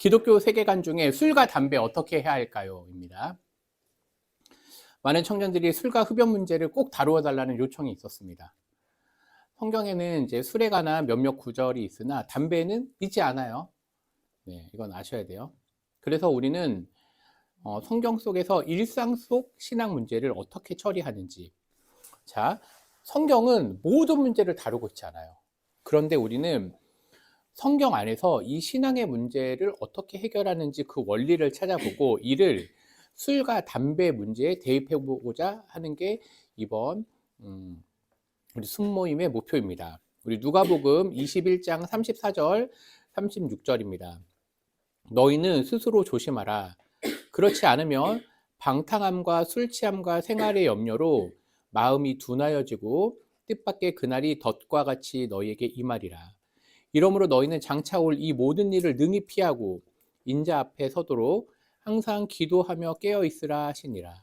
기독교 세계관 중에 술과 담배 어떻게 해야 할까요? 입니다. 많은 청년들이 술과 흡연 문제를 꼭 다루어 달라는 요청이 있었습니다. 성경에는 이제 술에 관한 몇몇 구절이 있으나 담배는 있지 않아요. 네, 이건 아셔야 돼요. 그래서 우리는 성경 속에서 일상 속 신앙 문제를 어떻게 처리하는지. 자, 성경은 모든 문제를 다루고 있지 않아요. 그런데 우리는 성경 안에서 이 신앙의 문제를 어떻게 해결하는지 그 원리를 찾아보고 이를 술과 담배 문제에 대입해 보고자 하는 게 이번 우리 순모임의 목표입니다. 우리 누가복음 21장 34절 36절입니다. 너희는 스스로 조심하라. 그렇지 않으면 방탕함과 술 취함과 생활의 염려로 마음이 둔하여지고 뜻밖의 그날이 덫과 같이 너희에게 임하리라. 이러므로 너희는 장차 올 이 모든 일을 능히 피하고 인자 앞에 서도록 항상 기도하며 깨어 있으라 하시니라.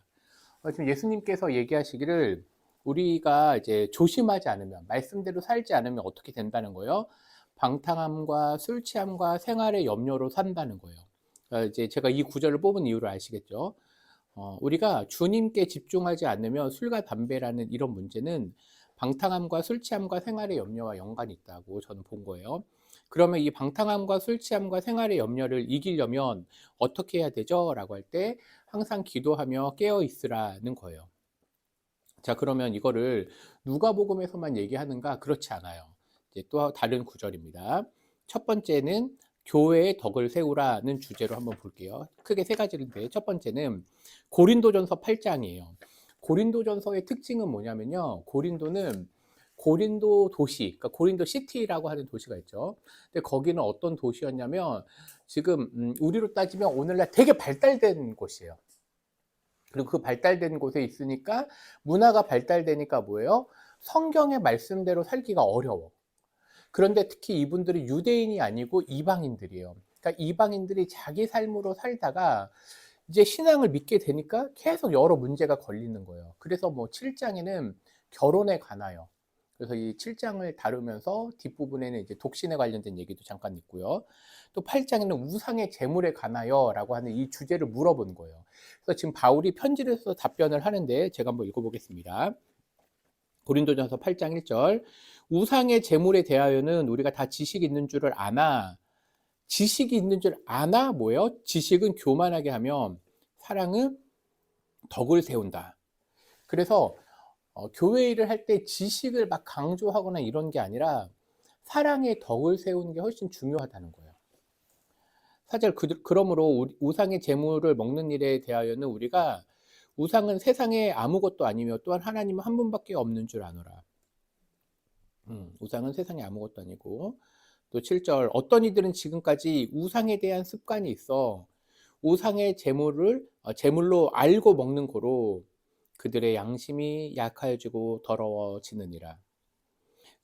지금 예수님께서 얘기하시기를 우리가 이제 조심하지 않으면, 말씀대로 살지 않으면 어떻게 된다는 거예요? 방탕함과 술 취함과 생활의 염려로 산다는 거예요. 이제 제가 이 구절을 뽑은 이유를 아시겠죠? 우리가 주님께 집중하지 않으면 술과 담배라는 이런 문제는 방탕함과 술 취함과 생활의 염려와 연관이 있다고 저는 본 거예요. 그러면 이 방탕함과 술 취함과 생활의 염려를 이기려면 어떻게 해야 되죠? 라고 할 때 항상 기도하며 깨어 있으라는 거예요. 자, 그러면 이거를 누가복음에서만 얘기하는가? 그렇지 않아요. 이제 또 다른 구절입니다. 첫 번째는 교회의 덕을 세우라는 주제로 한번 볼게요. 크게 세 가지인데 첫 번째는 고린도전서 8장이에요. 고린도전서의 특징은 뭐냐면요. 고린도는 고린도 도시, 그러니까 고린도 시티라고 하는 도시가 있죠. 근데 거기는 어떤 도시였냐면 지금 우리로 따지면 오늘날 되게 발달된 곳이에요. 그리고 그 발달된 곳에 있으니까 문화가 발달되니까 뭐예요? 성경의 말씀대로 살기가 어려워. 그런데 특히 이분들이 유대인이 아니고 이방인들이에요. 그러니까 이방인들이 자기 삶으로 살다가 이제 신앙을 믿게 되니까 계속 여러 문제가 걸리는 거예요. 그래서 뭐 7장에는 결혼에 관하여. 그래서 이 7장을 다루면서 뒷부분에는 이제 독신에 관련된 얘기도 잠깐 있고요. 또 8장에는 우상의 재물에 관하여라고 하는 이 주제를 물어본 거예요. 그래서 지금 바울이 편지를 써서 답변을 하는데 제가 한번 읽어보겠습니다. 고린도전서 8장 1절. 우상의 재물에 대하여는 우리가 다 지식이 있는 줄을 아나. 지식이 있는 줄 아나 뭐예요? 지식은 교만하게 하면 사랑은 덕을 세운다. 그래서 교회 일을 할 때 지식을 막 강조하거나 이런 게 아니라 사랑의 덕을 세우는 게 훨씬 중요하다는 거예요. 사실 그러므로 우상의 재물을 먹는 일에 대하여는 우리가 우상은 세상에 아무것도 아니며 또한 하나님은 한 분밖에 없는 줄 아노라. 우상은 세상에 아무것도 아니고 또 7절 어떤 이들은 지금까지 우상에 대한 습관이 있어 우상의 제물로 알고 먹는 고로 그들의 양심이 약해지고 더러워지느니라.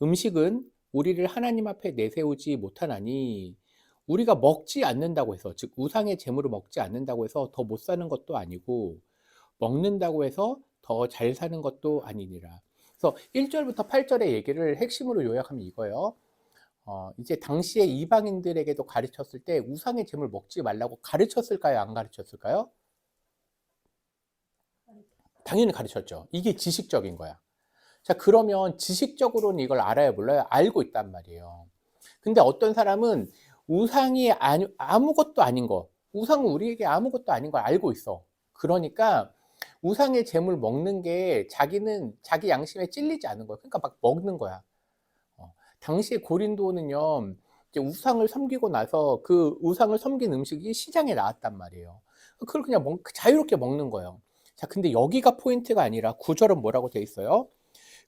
음식은 우리를 하나님 앞에 내세우지 못하나니 우리가 먹지 않는다고 해서 즉 우상의 제물을 먹지 않는다고 해서 더 못 사는 것도 아니고 먹는다고 해서 더 잘 사는 것도 아니니라. 그래서 1절부터 8절의 얘기를 핵심으로 요약하면 이거예요. 이제 당시에 이방인들에게도 가르쳤을 때 우상의 제물 먹지 말라고 가르쳤을까요? 안 가르쳤을까요? 당연히 가르쳤죠. 이게 지식적인 거야. 자, 그러면 지식적으로는 이걸 알아야 몰라요? 알고 있단 말이에요. 근데 어떤 사람은 우상이 아무것도 아닌 거, 우상은 우리에게 아무것도 아닌 걸 알고 있어. 그러니까 우상의 재물 먹는 게 자기는 자기 양심에 찔리지 않은 거야. 그러니까 막 먹는 거야. 당시에 고린도는요, 이제 우상을 섬기고 나서 그 우상을 섬긴 음식이 시장에 나왔단 말이에요. 그걸 그냥 자유롭게 먹는 거예요. 자, 근데 여기가 포인트가 아니라 구절은 뭐라고 돼 있어요?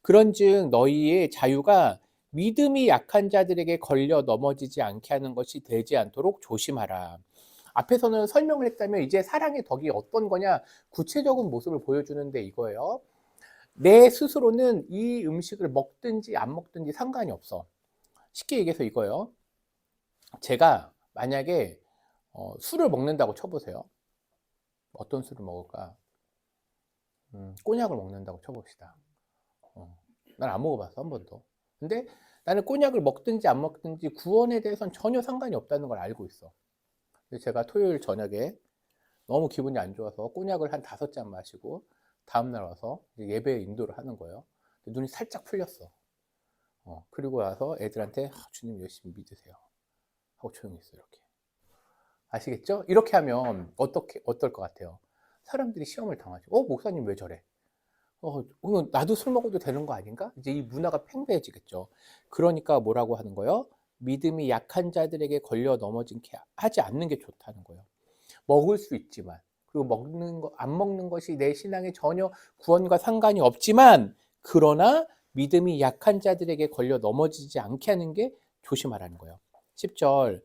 그런즉 너희의 자유가 믿음이 약한 자들에게 걸려 넘어지지 않게 하는 것이 되지 않도록 조심하라. 앞에서는 설명을 했다면 이제 사랑의 덕이 어떤 거냐 구체적인 모습을 보여주는데 이거예요. 내 스스로는 이 음식을 먹든지 안 먹든지 상관이 없어. 쉽게 얘기해서 이거예요. 제가 만약에 술을 먹는다고 쳐보세요. 어떤 술을 먹을까? 꼬냑을 먹는다고 쳐봅시다. 난 안 먹어봤어, 한 번도. 근데 나는 꼬냑을 먹든지 안 먹든지 구원에 대해서는 전혀 상관이 없다는 걸 알고 있어. 제가 토요일 저녁에 너무 기분이 안 좋아서 꼬냑을 한 5잔 마시고 다음날 와서 예배 인도를 하는 거예요. 눈이 살짝 풀렸어. 그리고 와서 애들한테 주님 열심히 믿으세요 하고 조용히 있어요. 이렇게. 아시겠죠? 이렇게 하면 어떨 것 같아요? 사람들이 시험을 당하죠. 목사님 왜 저래? 나도 술 먹어도 되는 거 아닌가? 이제 이 문화가 팽배해지겠죠. 그러니까 뭐라고 하는 거예요? 믿음이 약한 자들에게 걸려 넘어지게 하지 않는 게 좋다는 거예요. 먹을 수 있지만, 그리고 안 먹는 것이 내 신앙에 전혀 구원과 상관이 없지만, 그러나 믿음이 약한 자들에게 걸려 넘어지지 않게 하는 게 조심하라는 거예요. 10절.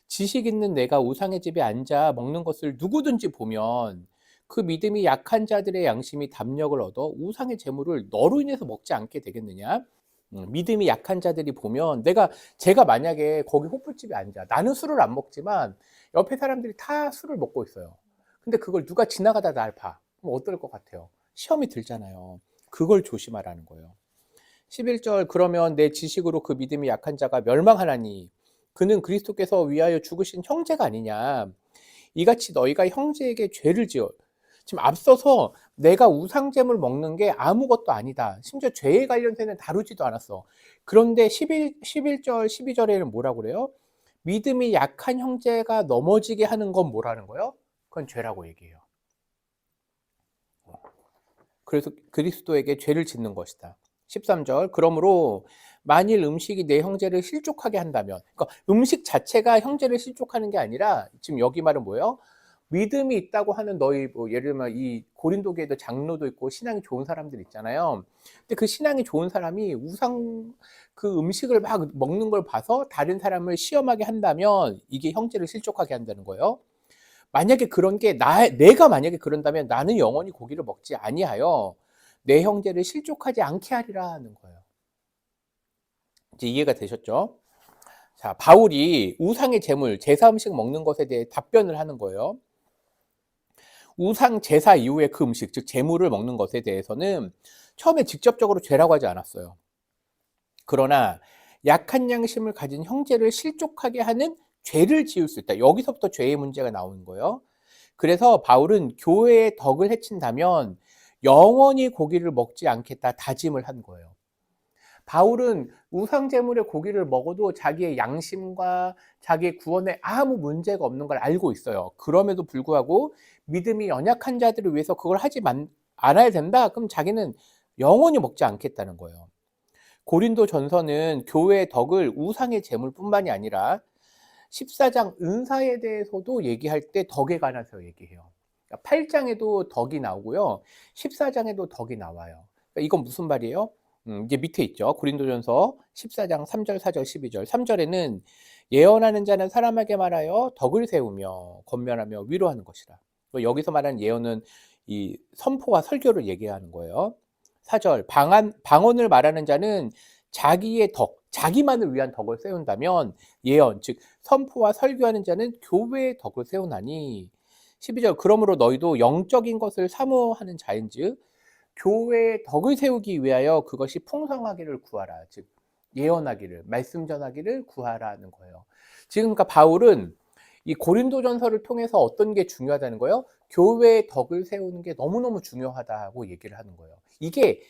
지식 있는 내가 우상의 집에 앉아 먹는 것을 누구든지 보면 그 믿음이 약한 자들의 양심이 담력을 얻어 우상의 재물을 너로 인해서 먹지 않게 되겠느냐? 믿음이 약한 자들이 보면 제가 만약에 거기 호프집에 앉아 나는 술을 안 먹지만 옆에 사람들이 다 술을 먹고 있어요. 근데 그걸 누가 지나가다 날 봐. 그럼 어떨 것 같아요? 시험이 들잖아요. 그걸 조심하라는 거예요. 11절. 그러면 내 지식으로 그 믿음이 약한 자가 멸망하나니 그는 그리스도께서 위하여 죽으신 형제가 아니냐. 이같이 너희가 형제에게 죄를 지어. 지금 앞서서 내가 우상잼을 먹는 게 아무것도 아니다. 심지어 죄에 관련해서는 다루지도 않았어. 그런데 11절, 12절에는 뭐라고 그래요? 믿음이 약한 형제가 넘어지게 하는 건 뭐라는 거예요? 그건 죄라고 얘기해요. 그래서 그리스도에게 죄를 짓는 것이다. 13절. 그러므로 만일 음식이 내 형제를 실족하게 한다면, 그러니까 음식 자체가 형제를 실족하는 게 아니라 지금 여기 말은 뭐예요? 믿음이 있다고 하는 너희 예를 들면 이 고린도 교회도 장로도 있고 신앙이 좋은 사람들 있잖아요. 근데 그 신앙이 좋은 사람이 그 음식을 막 먹는 걸 봐서 다른 사람을 시험하게 한다면 이게 형제를 실족하게 한다는 거예요. 만약에 그런 게 내가 만약에 그런다면 나는 영원히 고기를 먹지 아니하여 내 형제를 실족하지 않게 하리라 하는 거예요. 이제 이해가 되셨죠? 자, 바울이 우상의 제물, 제사 음식 먹는 것에 대해 답변을 하는 거예요. 우상 제사 이후에 그 음식, 즉 제물을 먹는 것에 대해서는 처음에 직접적으로 죄라고 하지 않았어요. 그러나 약한 양심을 가진 형제를 실족하게 하는 죄를 지을 수 있다. 여기서부터 죄의 문제가 나오는 거예요. 그래서 바울은 교회의 덕을 해친다면 영원히 고기를 먹지 않겠다 다짐을 한 거예요. 바울은 우상 제물의 고기를 먹어도 자기의 양심과 자기의 구원에 아무 문제가 없는 걸 알고 있어요. 그럼에도 불구하고 믿음이 연약한 자들을 위해서 그걸 하지 않아야 된다? 그럼 자기는 영원히 먹지 않겠다는 거예요. 고린도 전서는 교회의 덕을 우상의 제물뿐만이 아니라 14장 은사에 대해서도 얘기할 때 덕에 관해서 얘기해요. 8장에도 덕이 나오고요. 14장에도 덕이 나와요. 이건 무슨 말이에요? 이제 밑에 있죠. 고린도전서 14장 3절, 4절, 12절. 3절에는 예언하는 자는 사람에게 말하여 덕을 세우며 권면하며 위로하는 것이라. 여기서 말하는 예언은 이 선포와 설교를 얘기하는 거예요. 4절 방언을 말하는 자는 자기의 덕, 자기만을 위한 덕을 세운다면 예언, 즉 선포와 설교하는 자는 교회의 덕을 세우나니 12절 그러므로 너희도 영적인 것을 사모하는 자인즉 교회의 덕을 세우기 위하여 그것이 풍성하기를 구하라. 즉 예언하기를, 말씀 전하기를 구하라는 거예요. 지금 그러니까 바울은 이 고린도전서를 통해서 어떤 게 중요하다는 거예요? 교회의 덕을 세우는 게 너무너무 중요하다고 얘기를 하는 거예요. 이게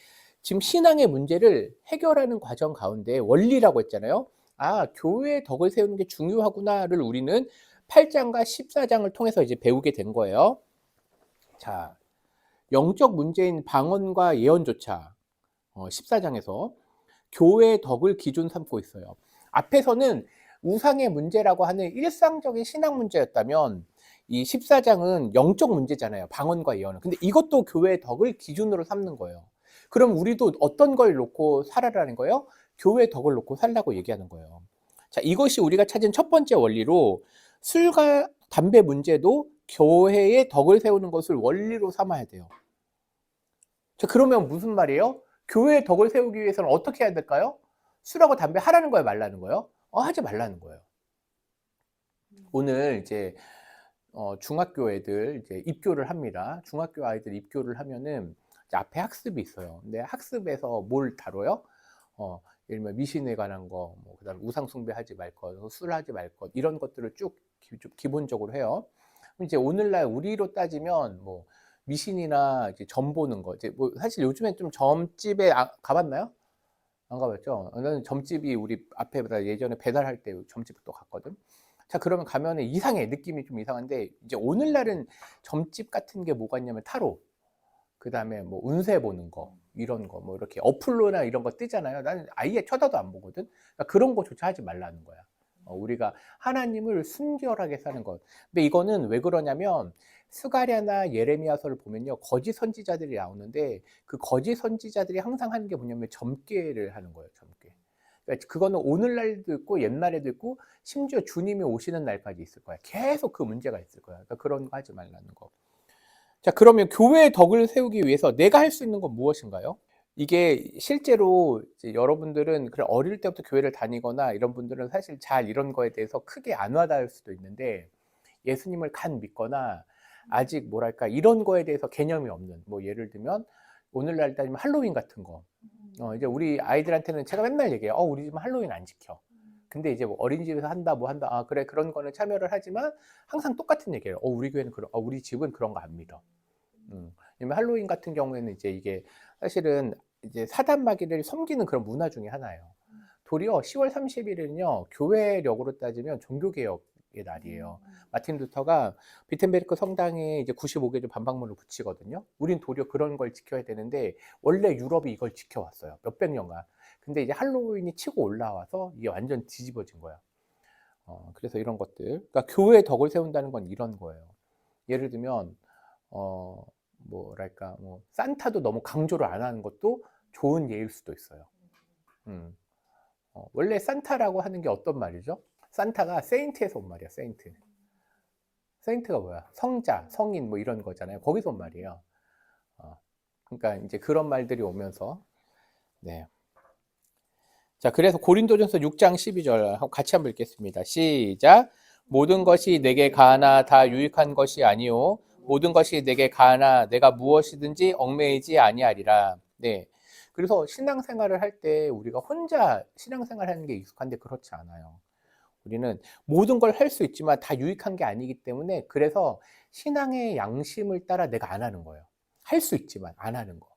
지금 신앙의 문제를 해결하는 과정 가운데 원리라고 했잖아요. 교회의 덕을 세우는 게 중요하구나를 우리는 8장과 14장을 통해서 이제 배우게 된 거예요. 자, 영적 문제인 방언과 예언조차 14장에서 교회의 덕을 기준 삼고 있어요. 앞에서는 우상의 문제라고 하는 일상적인 신앙 문제였다면 이 14장은 영적 문제잖아요. 방언과 예언은. 근데 이것도 교회의 덕을 기준으로 삼는 거예요. 그럼 우리도 어떤 걸 놓고 살아라는 거예요? 교회의 덕을 놓고 살라고 얘기하는 거예요. 자, 이것이 우리가 찾은 첫 번째 원리로 술과 담배 문제도 교회의 덕을 세우는 것을 원리로 삼아야 돼요. 자, 그러면 무슨 말이에요? 교회의 덕을 세우기 위해서는 어떻게 해야 될까요? 술하고 담배 하라는 거예요, 말라는 거예요? 하지 말라는 거예요. 오늘 이제 중학교 애들 이제 입교를 합니다. 중학교 아이들 입교를 하면은 이제 앞에 학습이 있어요. 근데 학습에서 뭘 다뤄요? 예를 들면 미신에 관한 거, 그다음 우상 숭배하지 말 것, 술 하지 말 것, 이런 것들을 쭉 기본적으로 해요. 이제 오늘날 우리로 따지면 뭐 미신이나 이제 점 보는 거, 이제 뭐 사실 요즘에 좀 점집에 가봤나요? 안 가봤죠? 나는 점집이 우리 앞에보다 예전에 배달할 때 점집도 갔거든. 자, 그러면 가면은 이상해. 느낌이 좀 이상한데, 이제 오늘날은 점집 같은 게 뭐가 있냐면 타로, 그 다음에 뭐 운세 보는 거, 이런 거, 뭐 이렇게 어플로나 이런 거 뜨잖아요. 나는 아예 쳐다도 안 보거든. 그러니까 그런 거조차 하지 말라는 거야. 우리가 하나님을 순결하게 사는 것. 근데 이거는 왜 그러냐면, 스가랴나 예레미야서를 보면요, 거짓 선지자들이 나오는데, 그 거짓 선지자들이 항상 하는 게 뭐냐면 점괘를 하는 거예요. 점괘. 그러니까 그거는 오늘날도 있고 옛날에도 있고 심지어 주님이 오시는 날까지 있을 거야. 계속 그 문제가 있을 거야. 그러니까 그런 거 하지 말라는 거. 자, 그러면 교회의 덕을 세우기 위해서 내가 할 수 있는 건 무엇인가요? 이게 실제로 이제 여러분들은 그래 어릴 때부터 교회를 다니거나 이런 분들은 사실 잘 이런 거에 대해서 크게 안 와닿을 수도 있는데, 예수님을 간 믿거나 아직 뭐랄까 이런 거에 대해서 개념이 없는, 뭐 예를 들면 오늘날 따지면 할로윈 같은 거, 이제 우리 아이들한테는 제가 맨날 얘기해요. 우리 집은 할로윈 안 지켜. 근데 이제 뭐 어린이집에서 한다 뭐 한다, 아 그래 그런 거는 참여를 하지만 항상 똑같은 얘기예요. 우리 교회는 그런, 우리 집은 그런 거 안 믿어. 왜냐면 할로윈 같은 경우에는 이제 이게 사실은 이제 사단 마귀를 섬기는 그런 문화 중에 하나예요. 도리어 10월 30일은요, 교회력으로 따지면 종교개혁의 날이에요. 마틴 루터가 비텐베르크 성당에 이제 95개 반박문을 붙이거든요. 우린 도리어 그런 걸 지켜야 되는데, 원래 유럽이 이걸 지켜왔어요. 몇백 년간. 근데 이제 할로윈이 치고 올라와서 이게 완전 뒤집어진 거야. 그래서 이런 것들. 그러니까 교회의 덕을 세운다는 건 이런 거예요. 예를 들면, 뭐랄까, 뭐, 산타도 너무 강조를 안 하는 것도 좋은 예일 수도 있어요. 원래 산타라고 하는 게 어떤 말이죠? 산타가 세인트에서 온 말이야, 세인트. 세인트가 뭐야? 성자, 성인 뭐 이런 거잖아요. 거기서 온 말이에요. 그러니까 이제 그런 말들이 오면서, 네. 자, 그래서 고린도전서 6장 12절 같이 한번 읽겠습니다. 시작. 모든 것이 내게 가하나 다 유익한 것이 아니요 모든 것이 내게 가하나 내가 무엇이든지 얽매이지 아니하리라. 네. 그래서 신앙생활을 할 때 우리가 혼자 신앙생활하는 게 익숙한데 그렇지 않아요. 우리는 모든 걸 할 수 있지만 다 유익한 게 아니기 때문에, 그래서 신앙의 양심을 따라 내가 안 하는 거예요. 할 수 있지만 안 하는 거.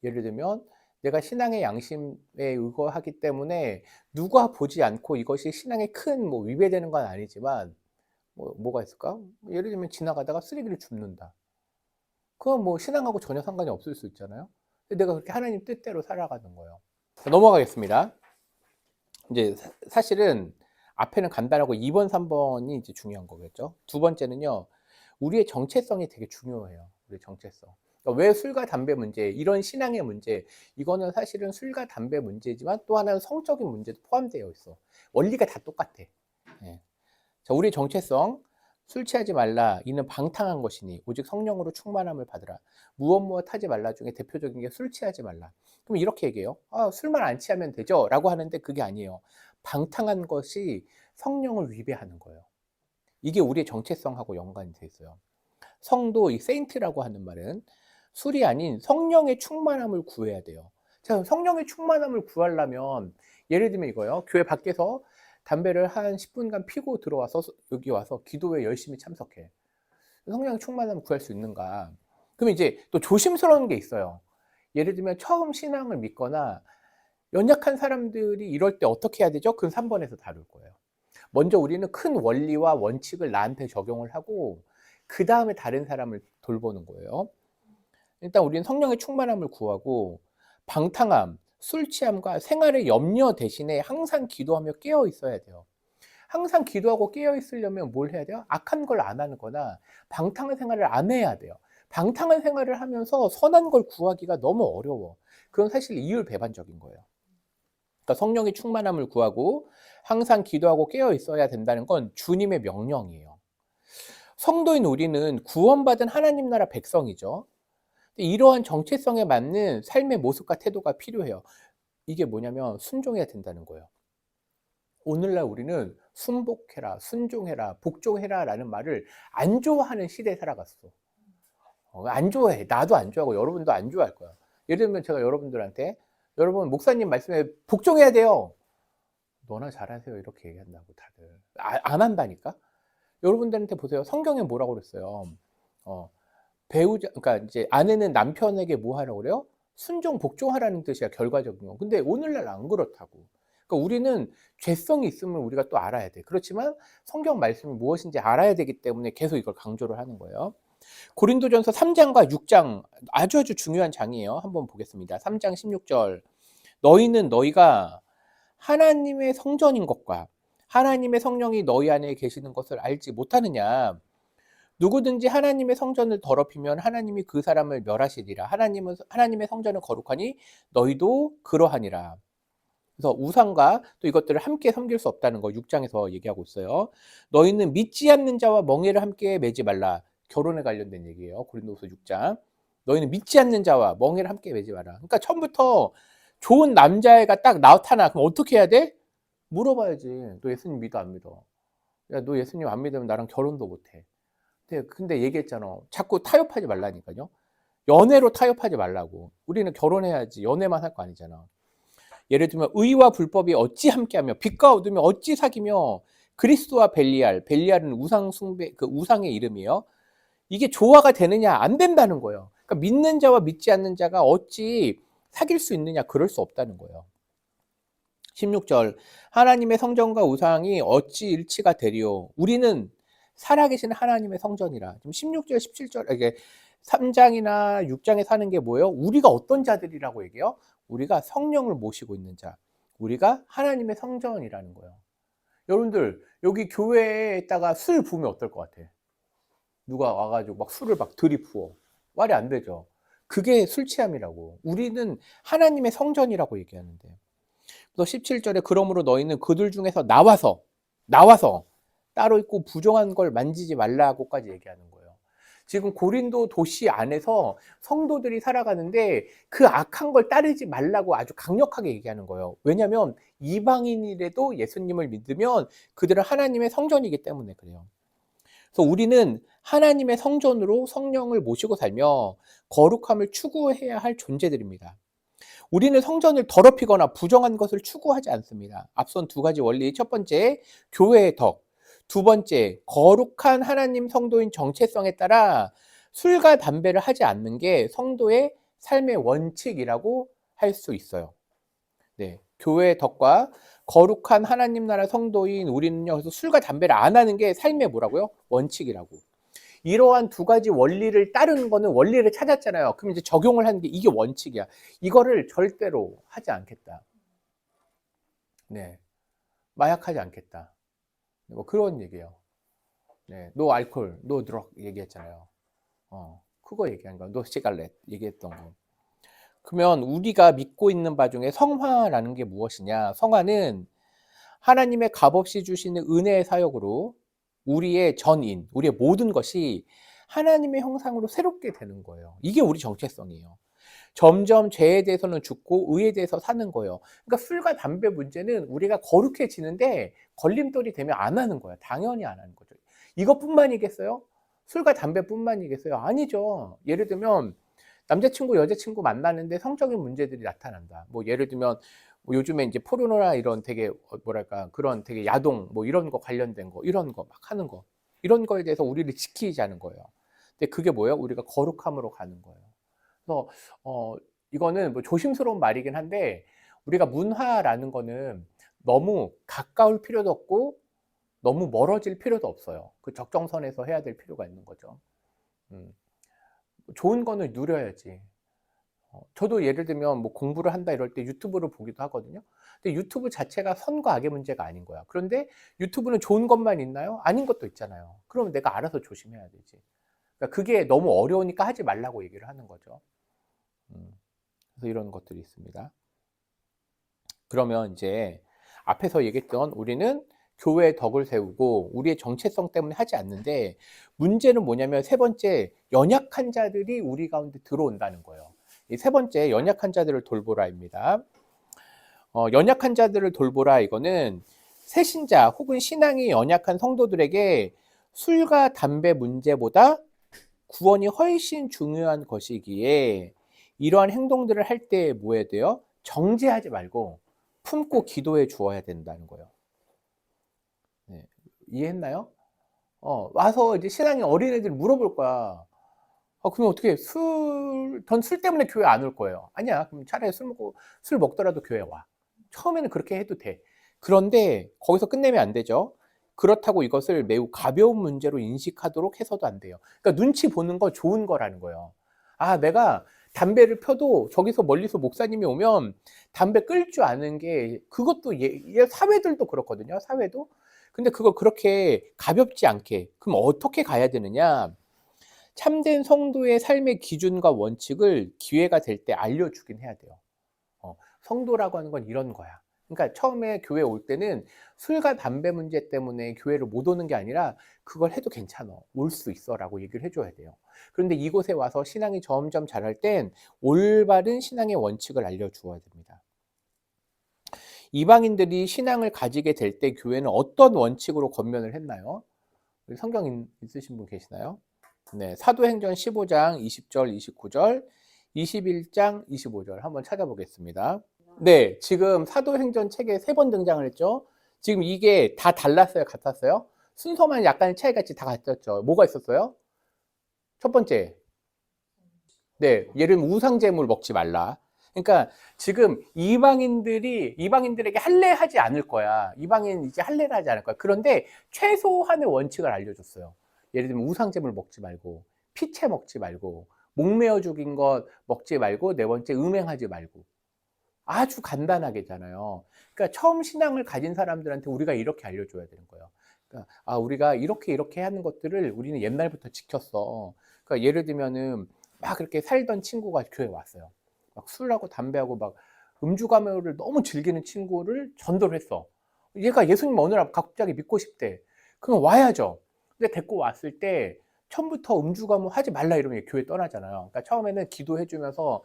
예를 들면 내가 신앙의 양심에 의거하기 때문에 누가 보지 않고 이것이 신앙에 큰 뭐 위배되는 건 아니지만, 뭐가 있을까? 예를 들면 지나가다가 쓰레기를 줍는다. 그건 뭐 신앙하고 전혀 상관이 없을 수 있잖아요. 근데 내가 그렇게 하나님 뜻대로 살아가는 거예요. 자, 넘어가겠습니다. 이제 사실은 앞에는 간단하고 2번, 3번이 이제 중요한 거겠죠. 두 번째는요, 우리의 정체성이 되게 중요해요. 우리의 정체성. 그러니까 왜 술과 담배 문제, 이런 신앙의 문제, 이거는 사실은 술과 담배 문제지만 또 하나는 성적인 문제도 포함되어 있어. 원리가 다 똑같아. 예. 자, 우리의 정체성. 술 취하지 말라. 이는 방탕한 것이니 오직 성령으로 충만함을 받으라. 무엇 하지 말라 중에 대표적인 게 술 취하지 말라. 그럼 이렇게 얘기해요. 술만 안 취하면 되죠? 라고 하는데 그게 아니에요. 방탕한 것이 성령을 위배하는 거예요. 이게 우리의 정체성하고 연관이 돼 있어요. 성도, 이 세인트라고 하는 말은 술이 아닌 성령의 충만함을 구해야 돼요. 자, 성령의 충만함을 구하려면 예를 들면 이거요. 교회 밖에서 담배를 한 10분간 피고 들어와서 여기 와서 기도에 열심히 참석해. 성령의 충만함을 구할 수 있는가? 그럼 이제 또 조심스러운 게 있어요. 예를 들면 처음 신앙을 믿거나 연약한 사람들이 이럴 때 어떻게 해야 되죠? 그건 3번에서 다룰 거예요. 먼저 우리는 큰 원리와 원칙을 나한테 적용을 하고 그 다음에 다른 사람을 돌보는 거예요. 일단 우리는 성령의 충만함을 구하고, 방탕함, 술 취함과 생활의 염려 대신에 항상 기도하며 깨어 있어야 돼요. 항상 기도하고 깨어 있으려면 뭘 해야 돼요? 악한 걸 안 하는 거나 방탕한 생활을 안 해야 돼요. 방탕한 생활을 하면서 선한 걸 구하기가 너무 어려워. 그건 사실 이율배반적인 거예요. 그러니까 성령의 충만함을 구하고 항상 기도하고 깨어 있어야 된다는 건 주님의 명령이에요. 성도인 우리는 구원받은 하나님 나라 백성이죠. 이러한 정체성에 맞는 삶의 모습과 태도가 필요해요. 이게 뭐냐면 순종해야 된다는 거예요. 오늘날 우리는 순복해라, 순종해라, 복종해라 라는 말을 안 좋아하는 시대에 살아갔어. 안 좋아해. 나도 안 좋아하고 여러분도 안 좋아할 거야. 예를 들면 제가 여러분들한테, 여러분 목사님 말씀에 복종해야 돼요. 너나 잘하세요 이렇게 얘기한다고 다들 안 한다니까. 여러분들한테 보세요. 성경에 뭐라고 그랬어요? 배우자, 그러니까 이제 아내는 남편에게 뭐 하라고 그래요? 순종, 복종하라는 뜻이야, 결과적인 건. 근데 오늘날 안 그렇다고. 그러니까 우리는 죄성이 있음을 우리가 또 알아야 돼. 그렇지만 성경 말씀이 무엇인지 알아야 되기 때문에 계속 이걸 강조를 하는 거예요. 고린도전서 3장과 6장 아주 중요한 장이에요. 한번 보겠습니다. 3장 16절. 너희는 너희가 하나님의 성전인 것과 하나님의 성령이 너희 안에 계시는 것을 알지 못하느냐. 누구든지 하나님의 성전을 더럽히면 하나님이 그 사람을 멸하시리라. 하나님의 성전은 거룩하니 너희도 그러하니라. 그래서 우상과 또 이것들을 함께 섬길 수 없다는 거 6장에서 얘기하고 있어요. 너희는 믿지 않는 자와 멍에를 함께 매지 말라. 결혼에 관련된 얘기예요. 고린도서 6장. 너희는 믿지 않는 자와 멍에를 함께 매지 마라. 그러니까 처음부터 좋은 남자애가 딱 나타나. 그럼 어떻게 해야 돼? 물어봐야지. 너 예수님 믿어 안 믿어? 야, 너 예수님 안 믿으면 나랑 결혼도 못 해. 근데 얘기했잖아. 자꾸 타협하지 말라니까요. 연애로 타협하지 말라고. 우리는 결혼해야지 연애만 할 거 아니잖아. 예를 들면 의와 불법이 어찌 함께하며 빛과 어둠이 어찌 사귀며 그리스도와 벨리알, 벨리알은 우상 숭배 그 우상의 이름이에요. 이게 조화가 되느냐? 안 된다는 거예요. 그러니까 믿는 자와 믿지 않는 자가 어찌 사귈 수 있느냐? 그럴 수 없다는 거예요. 16절 하나님의 성전과 우상이 어찌 일치가 되리요? 우리는 살아계신 하나님의 성전이라. 지금 16절, 17절 이게 3장이나 6장에 사는 게 뭐예요? 우리가 어떤 자들이라고 얘기해요? 우리가 성령을 모시고 있는 자. 우리가 하나님의 성전이라는 거예요. 여러분들 여기 교회에다가 술 부으면 어떨 것 같아? 누가 와가지고 막 술을 막 들이부어. 말이 안 되죠. 그게 술 취함이라고. 우리는 하나님의 성전이라고 얘기하는데. 또 17절에 그러므로 너희는 그들 중에서 나와서 따로 있고 부정한 걸 만지지 말라고까지 얘기하는 거예요. 지금 고린도 도시 안에서 성도들이 살아가는데 그 악한 걸 따르지 말라고 아주 강력하게 얘기하는 거예요. 왜냐하면 이방인이라도 예수님을 믿으면 그들은 하나님의 성전이기 때문에 그래요. 그래서 우리는 하나님의 성전으로 성령을 모시고 살며 거룩함을 추구해야 할 존재들입니다. 우리는 성전을 더럽히거나 부정한 것을 추구하지 않습니다. 앞선 두 가지 원리. 첫 번째, 교회의 덕. 두 번째, 거룩한 하나님 성도인 정체성에 따라 술과 담배를 하지 않는 게 성도의 삶의 원칙이라고 할 수 있어요. 네, 교회의 덕과 거룩한 하나님 나라 성도인 우리는요, 그래서 술과 담배를 안 하는 게 삶의 뭐라고요? 원칙이라고. 이러한 두 가지 원리를 따르는 거는 원리를 찾았잖아요. 그럼 이제 적용을 하는 게 이게 원칙이야. 이거를 절대로 하지 않겠다. 네. 마약하지 않겠다. 뭐 그런 얘기예요. 네. 노 알코올, 노 드럭 얘기했잖아요. 그거 얘기한 거야. 노 시갈렛 얘기했던 거. 그러면 우리가 믿고 있는 바 중에 성화라는 게 무엇이냐? 성화는 하나님의 값없이 주시는 은혜의 사역으로 우리의 전인, 우리의 모든 것이 하나님의 형상으로 새롭게 되는 거예요. 이게 우리 정체성이에요. 점점 죄에 대해서는 죽고 의에 대해서 사는 거예요. 그러니까 술과 담배 문제는 우리가 거룩해지는데 걸림돌이 되면 안 하는 거예요. 당연히 안 하는 거죠. 이것뿐만이겠어요? 술과 담배뿐만이겠어요? 아니죠. 예를 들면 남자친구, 여자친구 만나는데 성적인 문제들이 나타난다. 뭐 예를 들면 뭐 요즘에 이제 포르노나 이런 되게 뭐랄까 그런 되게 야동 뭐 이런 거 관련된 거 이런 거 막 하는 거 이런 거에 대해서 우리를 지키자는 거예요. 근데 그게 뭐예요? 우리가 거룩함으로 가는 거예요. 그래서 이거는 뭐 조심스러운 말이긴 한데 우리가 문화라는 거는 너무 가까울 필요도 없고 너무 멀어질 필요도 없어요. 그 적정선에서 해야 될 필요가 있는 거죠. 좋은 거는 누려야지. 저도 예를 들면 뭐 공부를 한다 이럴 때 유튜브를 보기도 하거든요. 근데 유튜브 자체가 선과 악의 문제가 아닌 거야. 그런데 유튜브는 좋은 것만 있나요? 아닌 것도 있잖아요. 그러면 내가 알아서 조심해야 되지. 그러니까 그게 너무 어려우니까 하지 말라고 얘기를 하는 거죠. 그래서 이런 것들이 있습니다. 그러면 이제 앞에서 얘기했던 우리는 교회의 덕을 세우고 우리의 정체성 때문에 하지 않는데 문제는 뭐냐면 세 번째, 연약한 자들이 우리 가운데 들어온다는 거예요. 이 세 번째, 연약한 자들을 돌보라입니다. 연약한 자들을 돌보라 이거는 새신자 혹은 신앙이 연약한 성도들에게 술과 담배 문제보다 구원이 훨씬 중요한 것이기에 이러한 행동들을 할 때 뭐 해야 돼요? 정죄하지 말고 품고 기도해 주어야 된다는 거예요. 네, 이해했나요? 와서 이제 신앙이 어린애들이 물어볼 거야. 그럼 어떻게 술 때문에 교회 안 올 거예요? 아니야. 그럼 차라리 술 먹더라도 교회 와. 처음에는 그렇게 해도 돼. 그런데 거기서 끝내면 안 되죠. 그렇다고 이것을 매우 가벼운 문제로 인식하도록 해서도 안 돼요. 그러니까 눈치 보는 거 좋은 거라는 거예요. 내가 담배를 펴도 저기서 멀리서 목사님이 오면 담배 끌 줄 아는 게 그것도 사회들도 그렇거든요. 사회도. 근데 그걸 그렇게 가볍지 않게 그럼 어떻게 가야 되느냐? 참된 성도의 삶의 기준과 원칙을 기회가 될 때 알려주긴 해야 돼요. 성도라고 하는 건 이런 거야. 그러니까 처음에 교회 올 때는 술과 담배 문제 때문에 교회를 못 오는 게 아니라 그걸 해도 괜찮아. 올 수 있어 라고 얘기를 해줘야 돼요. 그런데 이곳에 와서 신앙이 점점 자랄 땐 올바른 신앙의 원칙을 알려주어야 됩니다. 이방인들이 신앙을 가지게 될 때 교회는 어떤 원칙으로 권면을 했나요? 성경 있으신 분 계시나요? 네, 사도행전 15장 20절, 29절, 21장 25절 한번 찾아보겠습니다. 네, 지금 사도행전 책에 3번 등장을 했죠. 지금 이게 다 달랐어요, 같았어요? 순서만 약간 차이가 있지 다 같았죠. 뭐가 있었어요? 첫 번째, 네, 예를 들면 우상제물 먹지 말라. 그러니까 지금 이방인들에게 할례하지 않을 거야. 이방인 이제 할례를 하지 않을 거야. 그런데 최소한의 원칙을 알려줬어요. 예를 들면 우상제물 먹지 말고, 피채 먹지 말고, 목매어 죽인 것 먹지 말고, 네 번째 음행하지 말고. 아주 간단하게잖아요. 그러니까 처음 신앙을 가진 사람들한테 우리가 이렇게 알려줘야 되는 거예요. 그러니까 우리가 이렇게 하는 것들을 우리는 옛날부터 지켰어. 그러니까 예를 들면은 막 그렇게 살던 친구가 교회 왔어요. 막 술하고 담배하고 막 음주 가무를 너무 즐기는 친구를 전도를 했어. 얘가 예수님 어느 날 갑자기 믿고 싶대. 그럼 와야죠. 근데 데리고 왔을 때 처음부터 음주 가무 하지 말라 이러면 교회 떠나잖아요. 그러니까 처음에는 기도해주면서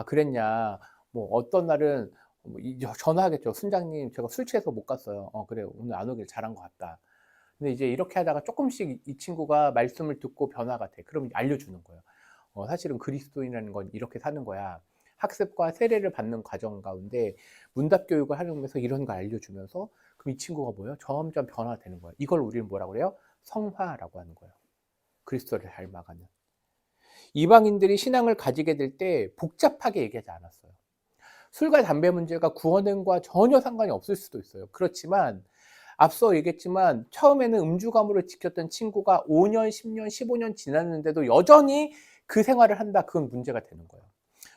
그랬냐. 뭐 어떤 날은 전화하겠죠. 순장님 제가 술 취해서 못 갔어요. 그래 오늘 안 오길 잘한 것 같다. 근데 이제 이렇게 하다가 조금씩 이 친구가 말씀을 듣고 변화가 돼. 그럼 알려주는 거예요. 사실은 그리스도인이라는 건 이렇게 사는 거야. 학습과 세례를 받는 과정 가운데 문답 교육을 하면서 이런 걸 알려주면서 그럼 이 친구가 뭐예요? 점점 변화되는 거예요. 이걸 우리는 뭐라고 그래요? 성화라고 하는 거예요. 그리스도를 닮아가는. 이방인들이 신앙을 가지게 될 때 복잡하게 얘기하지 않았어요. 술과 담배 문제가 구원과 전혀 상관이 없을 수도 있어요. 그렇지만 앞서 얘기했지만 처음에는 음주 가무를 지켰던 친구가 5년, 10년, 15년 지났는데도 여전히 그 생활을 한다. 그건 문제가 되는 거예요.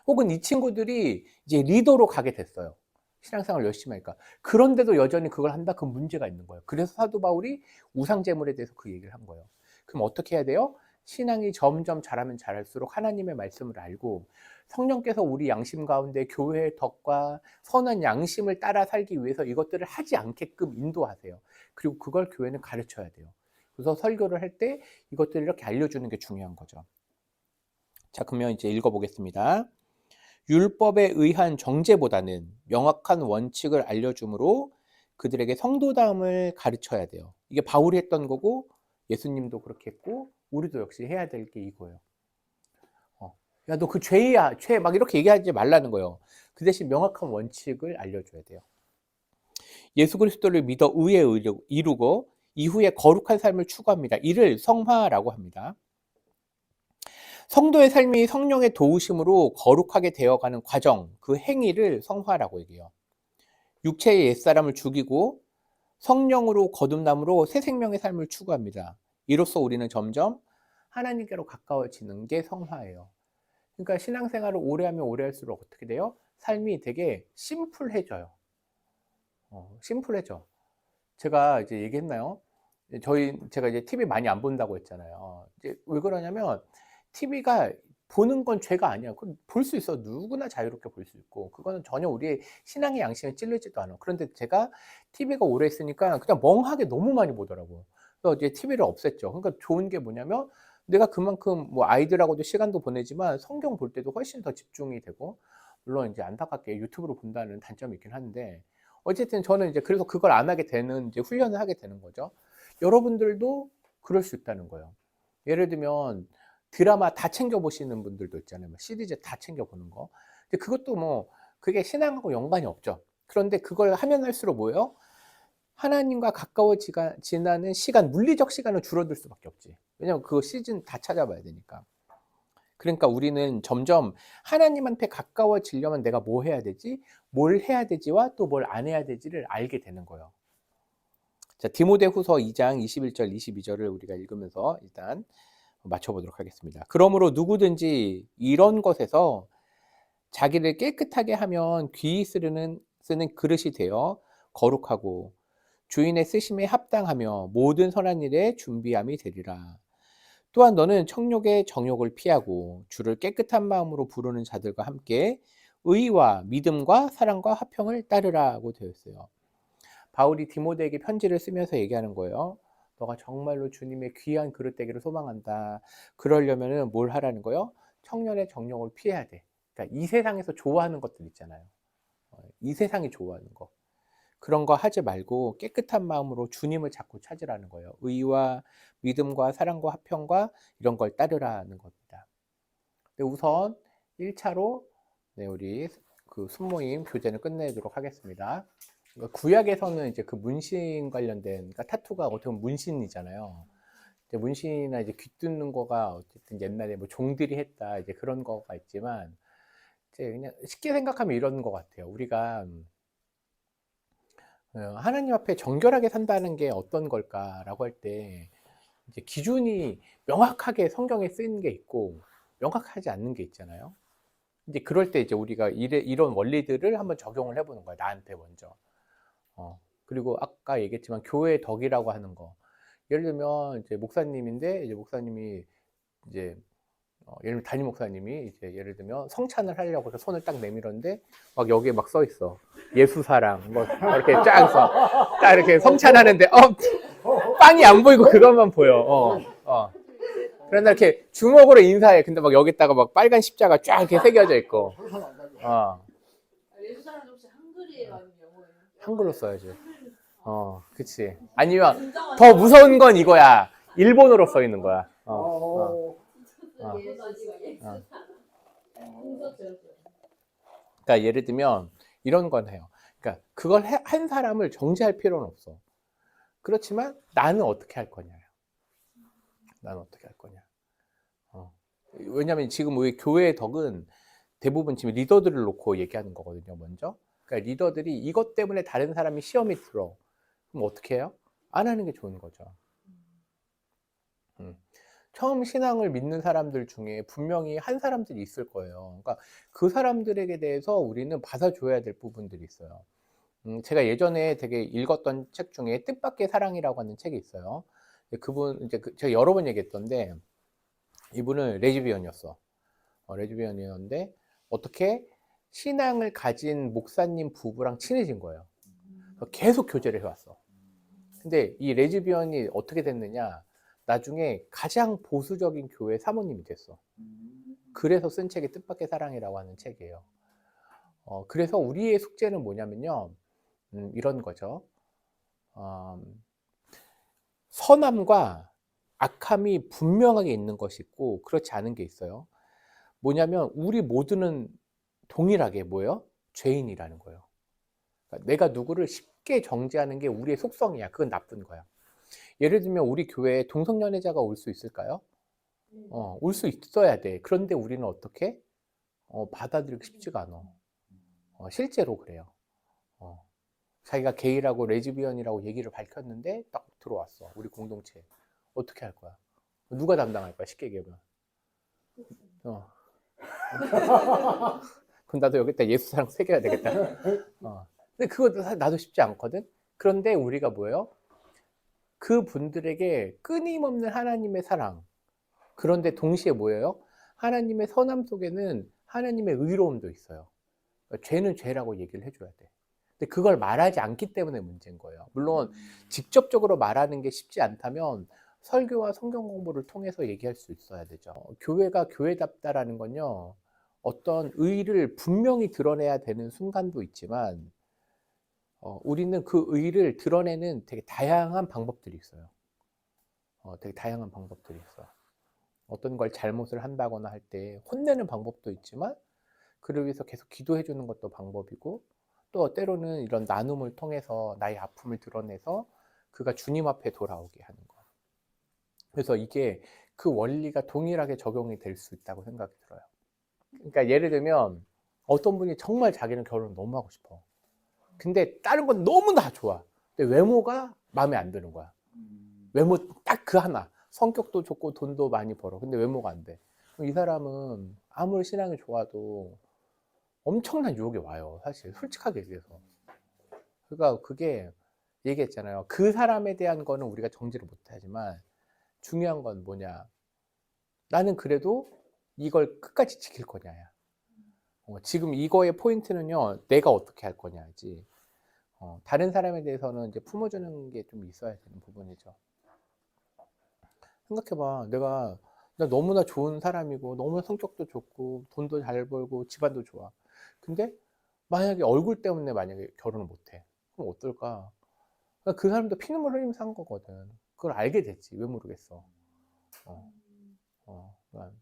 혹은 이 친구들이 이제 리더로 가게 됐어요. 신앙생활을 열심히 하니까. 그런데도 여전히 그걸 한다? 그건 문제가 있는 거예요. 그래서 사도 바울이 우상제물에 대해서 그 얘기를 한 거예요. 그럼 어떻게 해야 돼요? 신앙이 점점 자라면 자랄수록 하나님의 말씀을 알고 성령께서 우리 양심 가운데 교회의 덕과 선한 양심을 따라 살기 위해서 이것들을 하지 않게끔 인도하세요. 그리고 그걸 교회는 가르쳐야 돼요. 그래서 설교를 할 때 이것들을 이렇게 알려주는 게 중요한 거죠. 자, 그러면 이제 읽어보겠습니다. 율법에 의한 정죄보다는 명확한 원칙을 알려주므로 그들에게 성도다움을 가르쳐야 돼요. 이게 바울이 했던 거고 예수님도 그렇게 했고 우리도 역시 해야 될 게 이거예요. 야, 너 그 죄야, 죄 막 이렇게 얘기하지 말라는 거예요. 그 대신 명확한 원칙을 알려줘야 돼요. 예수 그리스도를 믿어 의에 이루고 이후에 거룩한 삶을 추구합니다. 이를 성화라고 합니다. 성도의 삶이 성령의 도우심으로 거룩하게 되어가는 과정, 그 행위를 성화라고 얘기해요. 육체의 옛사람을 죽이고 성령으로 거듭남으로 새 생명의 삶을 추구합니다. 이로써 우리는 점점 하나님께로 가까워지는 게 성화예요. 그러니까 신앙생활을 오래 하면 오래 할수록 어떻게 돼요? 삶이 되게 심플해져요. 심플해져. 제가 이제 얘기했나요? 제가 이제 TV 많이 안 본다고 했잖아요. 이제 왜 그러냐면 TV가 보는 건 죄가 아니야. 볼 수 있어. 누구나 자유롭게 볼 수 있고. 그거는 전혀 우리의 신앙의 양심에 찔리지도 않아. 그런데 제가 TV가 오래 있으니까 그냥 멍하게 너무 많이 보더라고요. 그래서 이제 TV를 없앴죠. 그러니까 좋은 게 뭐냐면 내가 그만큼 뭐 아이들하고도 시간도 보내지만 성경 볼 때도 훨씬 더 집중이 되고, 물론 이제 안타깝게 유튜브로 본다는 단점이 있긴 한데, 어쨌든 저는 이제 그래서 그걸 안 하게 되는 이제 훈련을 하게 되는 거죠. 여러분들도 그럴 수 있다는 거예요. 예를 들면 드라마 다 챙겨 보시는 분들도 있잖아요. 시리즈 다 챙겨 보는 거. 근데 그것도 뭐 그게 신앙하고 연관이 없죠. 그런데 그걸 하면 할수록 뭐예요? 하나님과 가까워지는 시간, 물리적 시간은 줄어들 수밖에 없지. 왜냐면 그 시즌 다 찾아봐야 되니까. 그러니까 우리는 점점 하나님한테 가까워지려면 내가 뭐 해야 되지? 뭘 해야 되지와 또 뭘 안 해야 되지를 알게 되는 거예요. 자, 디모데후서 2장 21절 22절을 우리가 읽으면서 일단 맞춰보도록 하겠습니다. 그러므로 누구든지 이런 것에서 자기를 깨끗하게 하면 귀히 쓰는 그릇이 되어 거룩하고 주인의 쓰심에 합당하며 모든 선한 일에 준비함이 되리라. 또한 너는 청욕의 정욕을 피하고 주를 깨끗한 마음으로 부르는 자들과 함께 의와 믿음과 사랑과 화평을 따르라고 되어 있어요. 바울이 디모데에게 편지를 쓰면서 얘기하는 거예요. 너가 정말로 주님의 귀한 그릇 되기를 소망한다. 그러려면은 뭘 하라는 거예요? 청년의 정욕을 피해야 돼. 그러니까 이 세상에서 좋아하는 것들 있잖아요. 이 세상이 좋아하는 거. 그런 거 하지 말고 깨끗한 마음으로 주님을 자꾸 찾으라는 거예요. 의와 믿음과 사랑과 화평과 이런 걸 따르라는 겁니다. 우선 1차로 우리 그 순모임 교재는 끝내도록 하겠습니다. 구약에서는 이제 그 문신 관련된, 그러니까 타투가 어떻게 보면 문신이잖아요. 이제 문신이나 이제 귀 뚫는 거가 어쨌든 옛날에 뭐 종들이 했다 이제 그런 거가 있지만, 이제 그냥 쉽게 생각하면 이런 것 같아요. 우리가 하나님 앞에 정결하게 산다는 게 어떤 걸까라고 할 때 이제 기준이 명확하게 성경에 쓰이는 게 있고 명확하지 않는 게 있잖아요. 이제 그럴 때 이제 우리가 이런 원리들을 한번 적용을 해보는 거예요. 나한테 먼저. 그리고 아까 얘기했지만 교회의 덕이라고 하는 거. 예를 들면 이제 목사님인데 이제 목사님이 이제 예를 들면 담임 목사님이 이제 예를 들면 성찬을 하려고 해서 손을 딱 내밀었는데 막 여기에 막 써 있어. 예수사랑 뭐 이렇게 쫙 써. 딱 이렇게 성찬하는데 빵이 안 보이고 그것만 보여. 그런데 이렇게 주먹으로 인사해. 근데 막 여기다가 막 빨간 십자가 쫙 이렇게 새겨져 있고. 예수사랑 혹시 한글이에요, 아니면 영어예요? 한글로 써야지. 그치. 아니면 더 무서운 건 이거야. 일본어로 써 있는 거야. 그러니까 예를 들면 이런 건 해요. 그러니까 그걸 한 사람을 정죄할 필요는 없어. 그렇지만 나는 어떻게 할 거냐. 나는 어떻게 할 거냐. 왜냐하면 지금 우리 교회의 덕은 대부분 지금 리더들을 놓고 얘기하는 거거든요. 먼저. 그러니까 리더들이 이것 때문에 다른 사람이 시험에 들어. 그럼 어떻게 해요? 안 하는 게 좋은 거죠. 처음 신앙을 믿는 사람들 중에 분명히 한 사람들이 있을 거예요. 그러니까 그 사람들에게 대해서 우리는 받아줘야 될 부분들이 있어요. 제가 예전에 되게 읽었던 책 중에 뜻밖의 사랑이라고 하는 책이 있어요. 그분 이제 제가 여러 번 얘기했던데 이분은 레즈비언이었어. 레즈비언이었는데 어떻게 신앙을 가진 목사님 부부랑 친해진 거예요. 계속 교제를 해왔어. 근데 이 레즈비언이 어떻게 됐느냐? 나중에 가장 보수적인 교회 사모님이 됐어. 그래서 쓴 책이 뜻밖의 사랑이라고 하는 책이에요. 그래서 우리의 숙제는 뭐냐면요. 이런 거죠. 선함과 악함이 분명하게 있는 것이 있고 그렇지 않은 게 있어요. 뭐냐면 우리 모두는 동일하게 뭐예요? 죄인이라는 거예요. 그러니까 내가 누구를 쉽게 정죄하는 게 우리의 속성이야. 그건 나쁜 거야. 예를 들면 우리 교회에 동성연애자가 올 수 있을까요? 올 수 있어야 돼. 그런데 우리는 어떻게? 받아들이기 쉽지가 않아. 실제로 그래요. 자기가 게이라고 레즈비언이라고 얘기를 밝혔는데 딱 들어왔어. 우리 공동체에. 어떻게 할 거야? 누가 담당할 거야? 쉽게 얘기하면. 그럼 나도 여기다 예수사랑 새겨야 되겠다. 근데 그거 나도 쉽지 않거든? 그런데 우리가 뭐예요? 그 분들에게 끊임없는 하나님의 사랑. 그런데 동시에 뭐예요? 하나님의 선함 속에는 하나님의 의로움도 있어요. 그러니까 죄는 죄라고 얘기를 해줘야 돼. 근데 그걸 말하지 않기 때문에 문제인 거예요. 물론 직접적으로 말하는 게 쉽지 않다면 설교와 성경 공부를 통해서 얘기할 수 있어야 되죠. 교회가 교회답다라는 건요. 어떤 의를 분명히 드러내야 되는 순간도 있지만 우리는 그 의를 드러내는 되게 다양한 방법들이 있어요. 되게 다양한 방법들이 있어. 어떤 걸 잘못을 한다거나 할 때 혼내는 방법도 있지만 그를 위해서 계속 기도해 주는 것도 방법이고 또 때로는 이런 나눔을 통해서 나의 아픔을 드러내서 그가 주님 앞에 돌아오게 하는 거. 그래서 이게 그 원리가 동일하게 적용이 될 수 있다고 생각이 들어요. 그러니까 예를 들면 어떤 분이 정말 자기는 결혼을 너무 하고 싶어. 근데 다른 건 너무 다 좋아. 근데 외모가 마음에 안 드는 거야. 외모 딱 그 하나. 성격도 좋고 돈도 많이 벌어. 근데 외모가 안 돼. 그럼 이 사람은 아무리 신앙이 좋아도 엄청난 유혹이 와요. 사실 솔직하게 얘기해서. 그러니까 그게 얘기했잖아요. 그 사람에 대한 거는 우리가 정지를 못하지만 중요한 건 뭐냐. 나는 그래도 이걸 끝까지 지킬 거냐야. 지금 이거의 포인트는요. 내가 어떻게 할 거냐지. 다른 사람에 대해서는 이제 품어주는 게 좀 있어야 되는 부분이죠. 생각해봐. 나 너무나 좋은 사람이고 너무나 성격도 좋고 돈도 잘 벌고 집안도 좋아. 근데 만약에 얼굴 때문에 만약에 결혼을 못해. 그럼 어떨까? 그 사람도 피눈물 흘리면서 산 거거든. 그걸 알게 됐지. 왜 모르겠어. 어, 그러니까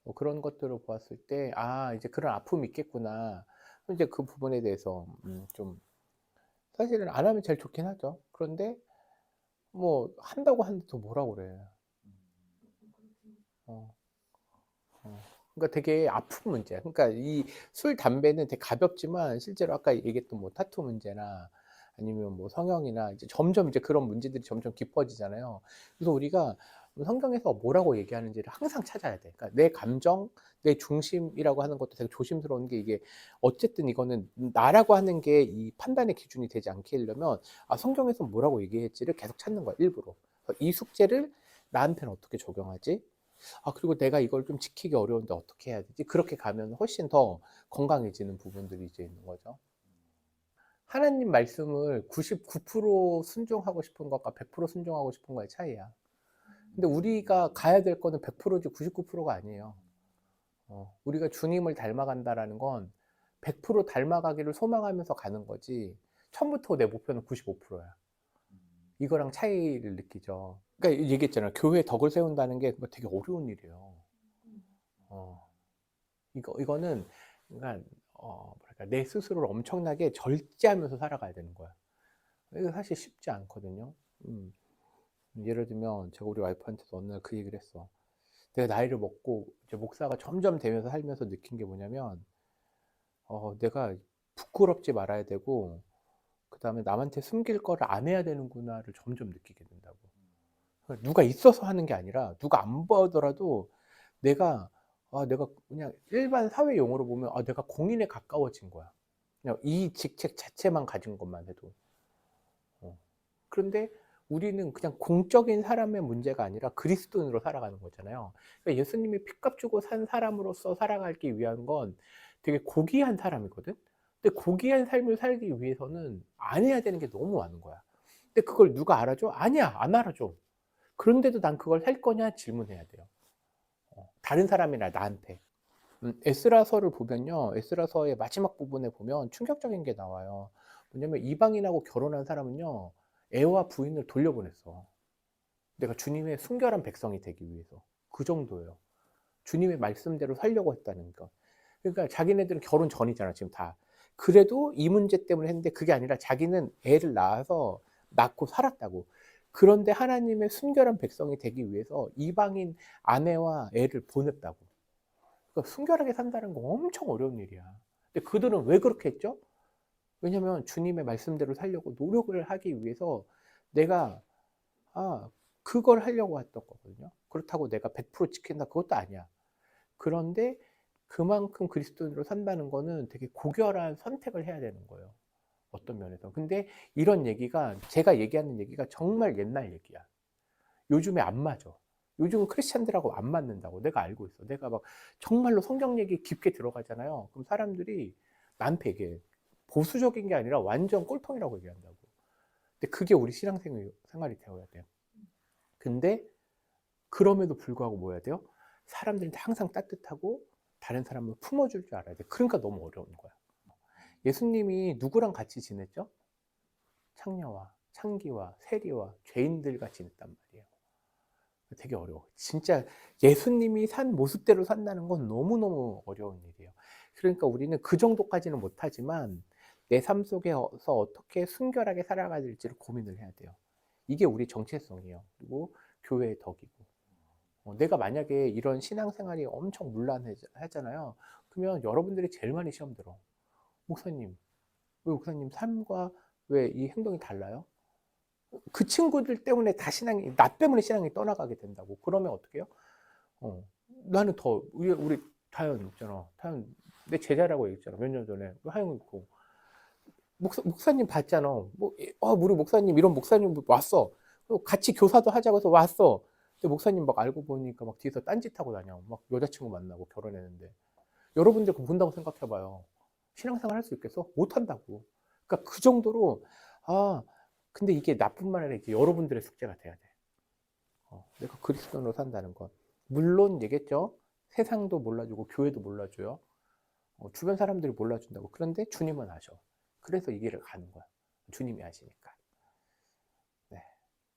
뭐 그런 것들을 보았을 때, 이제 그런 아픔이 있겠구나. 이제 그 부분에 대해서 좀 사실은 안 하면 제일 좋긴 하죠. 그런데 뭐 한다고 하는데 또 뭐라고 그래. 어, 어. 그러니까 되게 아픈 문제야. 그러니까 이 술, 담배는 되게 가볍지만 실제로 아까 얘기했던 뭐 타투 문제나 아니면 뭐 성형이나 이제 점점 이제 그런 문제들이 점점 깊어지잖아요. 그래서 우리가 성경에서 뭐라고 얘기하는지를 항상 찾아야 돼. 그러니까 내 감정, 내 중심이라고 하는 것도 되게 조심스러운 게 이게 어쨌든 이거는 나라고 하는 게 이 판단의 기준이 되지 않게 하려면 성경에서 뭐라고 얘기했지를 계속 찾는 거야, 일부러. 그래서 이 숙제를 나한테는 어떻게 적용하지? 그리고 내가 이걸 좀 지키기 어려운데 어떻게 해야 되지? 그렇게 가면 훨씬 더 건강해지는 부분들이 이제 있는 거죠. 하나님 말씀을 99% 순종하고 싶은 것과 100% 순종하고 싶은 거의 차이야. 근데 우리가 가야 될 거는 100%지 99%가 아니에요. 우리가 주님을 닮아간다라는 건 100% 닮아가기를 소망하면서 가는 거지. 처음부터 내 목표는 95%야. 이거랑 차이를 느끼죠. 그러니까 얘기했잖아요. 교회에 덕을 세운다는 게 되게 어려운 일이에요. 어, 이거는 그러니까 뭐랄까 내 스스로를 엄청나게 절제하면서 살아가야 되는 거야. 이거 사실 쉽지 않거든요. 예를 들면 제가 우리 와이프한테도 어느 날 그 얘기를 했어. 내가 나이를 먹고 이제 목사가 점점 되면서 살면서 느낀 게 뭐냐면 내가 부끄럽지 말아야 되고 그 다음에 남한테 숨길 거를 안 해야 되는구나를 점점 느끼게 된다고. 누가 있어서 하는 게 아니라 누가 안 보더라도 내가 내가 그냥 일반 사회 용어로 보면 내가 공인에 가까워진 거야. 그냥 이 직책 자체만 가진 것만 해도. 그런데 우리는 그냥 공적인 사람의 문제가 아니라 그리스도인으로 살아가는 거잖아요. 그러니까 예수님이 피값 주고 산 사람으로서 살아가기 위한 건 되게 고귀한 사람이거든. 근데 고귀한 삶을 살기 위해서는 안 해야 되는 게 너무 많은 거야. 근데 그걸 누가 알아줘? 아니야, 안 알아줘. 그런데도 난 그걸 할 거냐 질문해야 돼요. 다른 사람이나 나한테. 에스라서를 보면요. 에스라서의 마지막 부분에 보면 충격적인 게 나와요. 뭐냐면 이방인하고 결혼한 사람은요. 애와 부인을 돌려보냈어. 내가 주님의 순결한 백성이 되기 위해서. 그 정도예요. 주님의 말씀대로 살려고 했다는 거. 그러니까 자기네들은 결혼 전이잖아, 지금 다. 그래도 이 문제 때문에 했는데 그게 아니라 자기는 애를 낳아서 낳고 살았다고. 그런데 하나님의 순결한 백성이 되기 위해서 이방인 아내와 애를 보냈다고. 그러니까 순결하게 산다는 거 엄청 어려운 일이야. 근데 그들은 왜 그렇게 했죠? 왜냐면 주님의 말씀대로 살려고 노력을 하기 위해서 내가 그걸 하려고 했던 거거든요. 그렇다고 내가 100% 지킨다 그것도 아니야. 그런데 그만큼 그리스도인으로 산다는 거는 되게 고결한 선택을 해야 되는 거예요. 어떤 면에서. 근데 이런 얘기가 제가 얘기하는 얘기가 정말 옛날 얘기야. 요즘에 안 맞아. 요즘은 크리스찬들하고 안 맞는다고 내가 알고 있어. 내가 막 정말로 성경 얘기 깊게 들어가잖아요. 그럼 사람들이 나한테 얘기해. 보수적인 게 아니라 완전 꼴통이라고 얘기한다고. 근데 그게 우리 신앙생활이 되어야 돼요. 근데 그럼에도 불구하고 뭐 해야 돼요? 사람들한테 항상 따뜻하고 다른 사람을 품어줄 줄 알아야 돼. 그러니까 너무 어려운 거야. 예수님이 누구랑 같이 지냈죠? 창녀와 창기와 세리와 죄인들과 지냈단 말이에요. 되게 어려워. 진짜 예수님이 산 모습대로 산다는 건 너무너무 어려운 일이에요. 그러니까 우리는 그 정도까지는 못하지만 내 삶 속에서 어떻게 순결하게 살아가야 될지를 고민을 해야 돼요. 이게 우리 정체성이에요. 그리고 교회의 덕이고. 내가 만약에 이런 신앙생활이 엄청 문란하잖아요. 그러면 여러분들이 제일 많이 시험 들어. 목사님, 왜 목사님 삶과 왜 이 행동이 달라요? 그 친구들 때문에 다 신앙이, 나 때문에 신앙이 떠나가게 된다고. 그러면 어떻게 해요? 나는 더, 우리 다현 있잖아. 다현, 내 제자라고 얘기했잖아. 몇 년 전에. 하영 있고. 목사님 봤잖아. 우리 목사님, 이런 목사님 왔어. 같이 교사도 하자고 해서 왔어. 근데 목사님 막 알고 보니까 막 뒤에서 딴짓하고 다녀. 막 여자친구 만나고 결혼했는데. 여러분들 그거 본다고 생각해봐요. 신앙생활 할 수 있겠어? 못한다고. 그러니까 그 정도로, 근데 이게 나뿐만 아니라 이제 여러분들의 숙제가 돼야 돼. 내가 그리스도인으로 산다는 것. 물론 얘기했죠. 세상도 몰라주고 교회도 몰라줘요. 주변 사람들이 몰라준다고. 그런데 주님은 아셔. 그래서 이 길을 가는 거야. 주님이 아시니까.